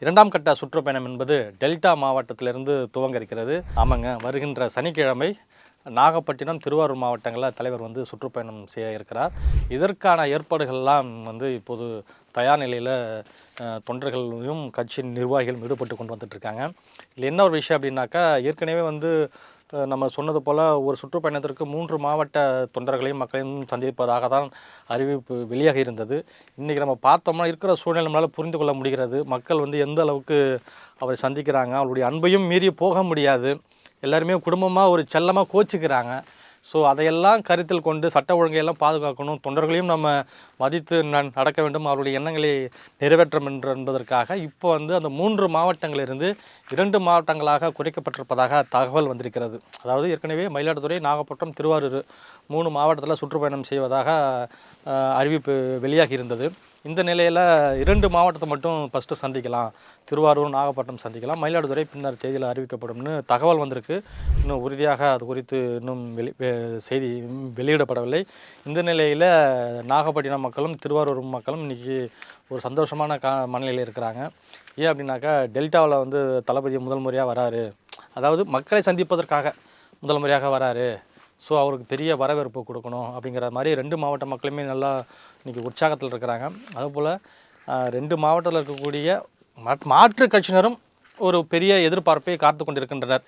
இரண்டாம் கட்ட சுற்றுப்பயணம் என்பது டெல்டா மாவட்டத்திலிருந்து துவங்க இருக்கிறது. ஆமாங்க, வருகின்ற சனிக்கிழமை நாகப்பட்டினம், திருவாரூர் மாவட்டங்களில் தலைவர் சுற்றுப்பயணம் செய்ய இருக்கிறார். இதற்கான ஏற்பாடுகள்லாம் இப்போது தயார் நிலையில் தொண்டர்களையும் கட்சியின் நிர்வாகிகளும் ஈடுபட்டு கொண்டு வந்துட்டுருக்காங்க. இதில் என்ன ஒரு விஷயம் அப்படின்னாக்கா, ஏற்கனவே நம்ம சொன்னது போல் ஒரு சுற்றுப்பயணத்திற்கு 3 மாவட்ட தொண்டர்களையும் மக்களையும் சந்திப்பதாக தான் அறிவிப்பு வெளியாக இருந்தது. இன்றைக்கி நம்ம பார்த்தோம்னா இருக்கிற சூழ்நிலை நம்மளால் புரிந்து கொள்ள முடிகிறது. மக்கள் எந்த அளவுக்கு அவரை சந்திக்கிறாங்க, அவருடைய அன்பையும் மீறி போக முடியாது. எல்லாருமே குடும்பமாக ஒரு செல்லமாக கோச்சிக்கிறாங்க. ஸோ அதையெல்லாம் கருத்தில் கொண்டு சட்ட ஒழுங்கையெல்லாம் பாதுகாக்கணும், தொண்டர்களையும் நம்ம மதித்து நடக்க வேண்டும், அவருடைய எண்ணங்களை நிறைவேற்ற வேண்டும் என்பதற்காக இப்போ அந்த 3 மாவட்டங்களிலிருந்து 2 மாவட்டங்களாக குறைக்கப்பட்டிருப்பதாக தகவல் வந்திருக்கிறது. அதாவது ஏற்கனவே மயிலாடுதுறை, நாகப்பட்டினம், திருவாரூர் 3 மாவட்டத்தில் சுற்றுப்பயணம் செய்வதாக அறிவிப்பு வெளியாகி இருந்தது. இந்த நிலையில் 2 மாவட்டத்தை மட்டும் ஃபஸ்ட்டு சந்திக்கலாம், திருவாரூர், நாகப்பட்டினம் சந்திக்கலாம், மயிலாடுதுறை பின்னர் தேதியில் அறிவிக்கப்படும்னு தகவல் வந்திருக்கு. இன்னும் உறுதியாக அது குறித்து இன்னும் செய்தி வெளியிடப்படவில்லை. இந்த நிலையில் நாகப்பட்டினம் மக்களும் திருவாரூர் மக்களும் இன்றைக்கி ஒரு சந்தோஷமான மனநிலையில் இருக்கிறாங்க. ஏன் அப்படின்னாக்கா, டெல்டாவில் தளபதி முதல் முறையாக வராரு, அதாவது மக்களை சந்திப்பதற்காக முதல் முறையாக வராரு. ஸோ அவருக்கு பெரிய வரவேற்பு கொடுக்கணும் அப்படிங்கிற மாதிரி 2 மாவட்ட மக்களுமே நல்லா இன்றைக்கி உற்சாகத்தில் இருக்கிறாங்க. அதுபோல் 2 மாவட்டத்தில் இருக்கக்கூடிய மாற்று கட்சியினரும் ஒரு பெரிய எதிர்பார்ப்பை காத்து கொண்டிருக்கின்றனர்.